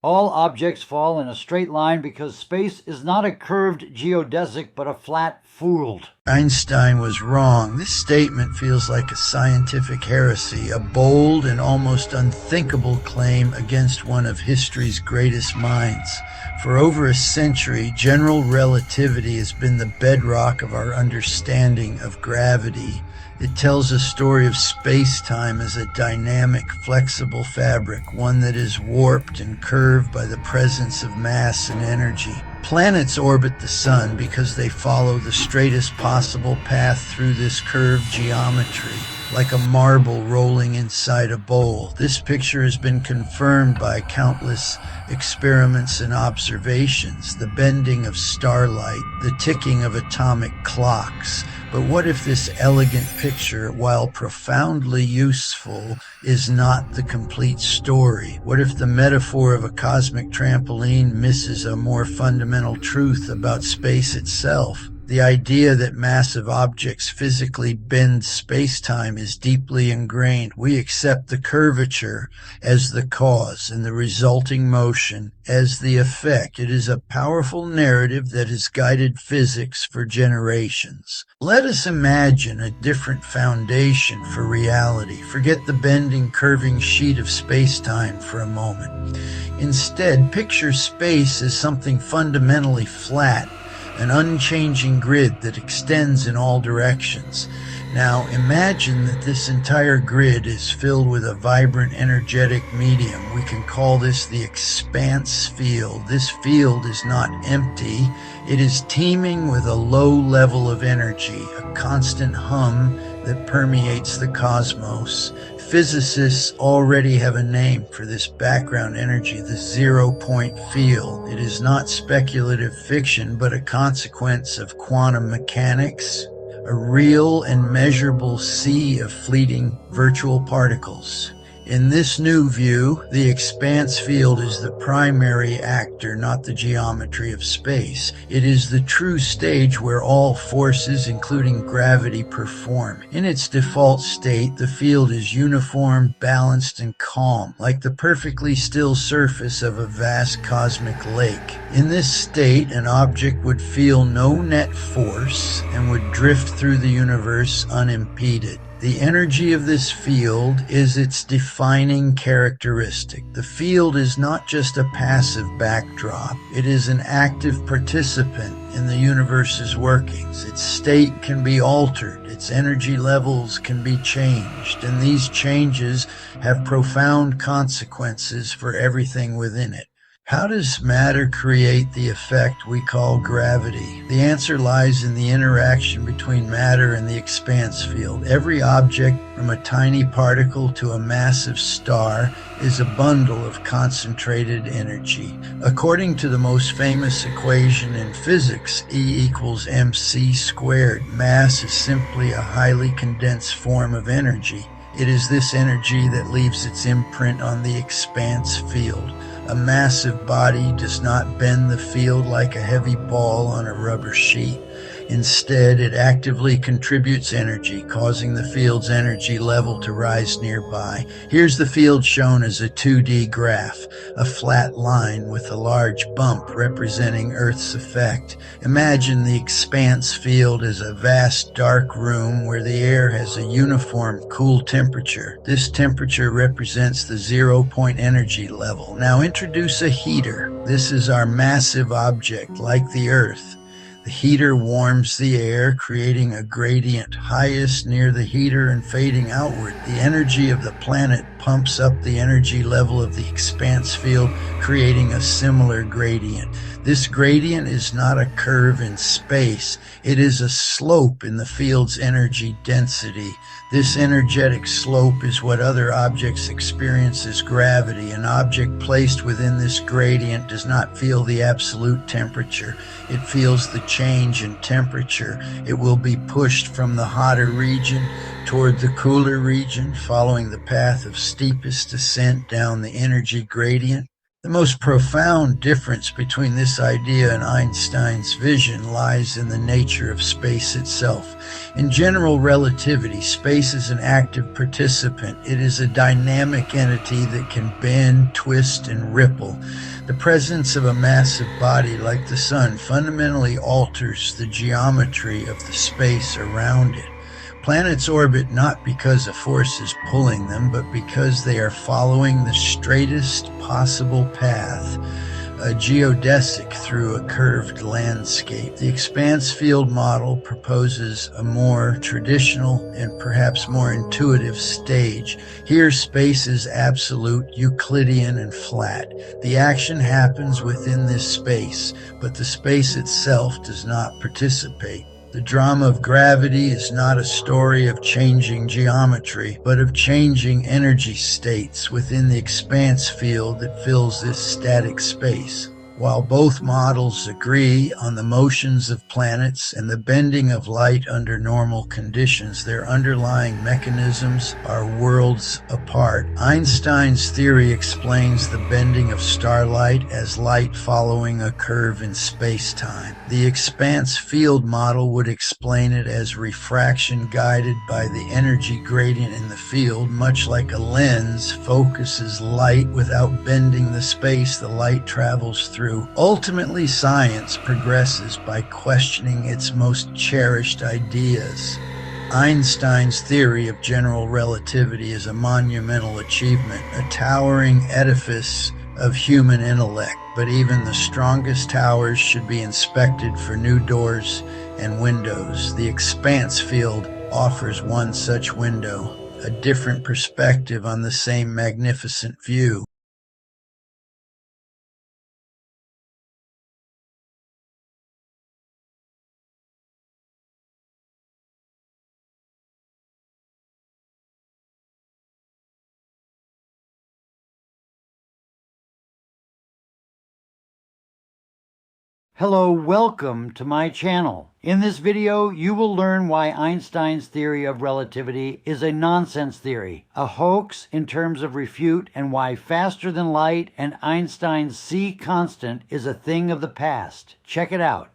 All objects fall in a straight line because space is not a curved geodesic but a flat fooled. Einstein was wrong. This statement feels like a scientific heresy, a bold and almost unthinkable claim against one of history's greatest minds. For over a century, general relativity has been the bedrock of our understanding of gravity. It tells a story of space-time as a dynamic, flexible fabric, one that is warped and curved by the presence of mass and energy. Planets orbit the sun because they follow the straightest possible path through this curved geometry, like a marble rolling inside a bowl. This picture has been confirmed by countless experiments and observations, the bending of starlight, the ticking of atomic clocks. But what if this elegant picture, while profoundly useful, is not the complete story? What if the metaphor of a cosmic trampoline misses a more fundamental truth about space itself? The idea that massive objects physically bend space-time is deeply ingrained. We accept the curvature as the cause and the resulting motion as the effect. It is a powerful narrative that has guided physics for generations. Let us imagine a different foundation for reality. Forget the bending, curving sheet of space-time for a moment. Instead, picture space as something fundamentally flat, an unchanging grid that extends in all directions. Now imagine that this entire grid is filled with a vibrant, energetic medium. We can call this the expanse field. This field is not empty. It is teeming with a low level of energy, a constant hum that permeates the cosmos. Physicists already have a name for this background energy, the zero-point field. It is not speculative fiction, but a consequence of quantum mechanics, a real and measurable sea of fleeting virtual particles. In this new view, the expanse field is the primary actor, not the geometry of space. It is the true stage where all forces, including gravity, perform. In its default state, the field is uniform, balanced, and calm, like the perfectly still surface of a vast cosmic lake. In this state, an object would feel no net force and would drift through the universe unimpeded. The energy of this field is its defining characteristic. The field is not just a passive backdrop. It is an active participant in the universe's workings. Its state can be altered. Its energy levels can be changed. And these changes have profound consequences for everything within it. How does matter create the effect we call gravity? The answer lies in the interaction between matter and the expanse field. Every object, from a tiny particle to a massive star, is a bundle of concentrated energy. According to the most famous equation in physics, E equals mc squared, mass is simply a highly condensed form of energy. It is this energy that leaves its imprint on the expanse field. A massive body does not bend the field like a heavy ball on a rubber sheet. Instead, it actively contributes energy, causing the field's energy level to rise nearby. Here's the field shown as a 2D graph, a flat line with a large bump representing Earth's effect. Imagine the expanse field as a vast dark room where the air has a uniform cool temperature. This temperature represents the zero-point energy level. Now introduce a heater. This is our massive object, like the Earth. The heater warms the air, creating a gradient, highest near the heater and fading outward. The energy of the planet pumps up the energy level of the expanse field, creating a similar gradient. This gradient is not a curve in space. It is a slope in the field's energy density. This energetic slope is what other objects experience as gravity. An object placed within this gradient does not feel the absolute temperature. It feels the change in temperature. It will be pushed from the hotter region toward the cooler region, following the path of steepest descent down the energy gradient. The most profound difference between this idea and Einstein's vision lies in the nature of space itself. In general relativity, space is an active participant. It is a dynamic entity that can bend, twist, and ripple. The presence of a massive body like the sun fundamentally alters the geometry of the space around it. Planets orbit not because a force is pulling them, but because they are following the straightest possible path, a geodesic through a curved landscape. The expanse field model proposes a more traditional and perhaps more intuitive stage. Here, space is absolute, Euclidean, and flat. The action happens within this space, but the space itself does not participate. The drama of gravity is not a story of changing geometry, but of changing energy states within the expanse field that fills this static space. While both models agree on the motions of planets and the bending of light under normal conditions, their underlying mechanisms are worlds apart. Einstein's theory explains the bending of starlight as light following a curve in space-time. The expanse field model would explain it as refraction guided by the energy gradient in the field, much like a lens focuses light without bending the space the light travels through. Ultimately, science progresses by questioning its most cherished ideas. Einstein's theory of general relativity is a monumental achievement, a towering edifice of human intellect, but even the strongest towers should be inspected for new doors and windows. The expanse field offers one such window, a different perspective on the same magnificent view. Hello, welcome to my channel. In this video, you will learn why Einstein's theory of relativity is a nonsense theory, a hoax in terms of refute, and why faster than light and Einstein's C constant is a thing of the past. Check it out.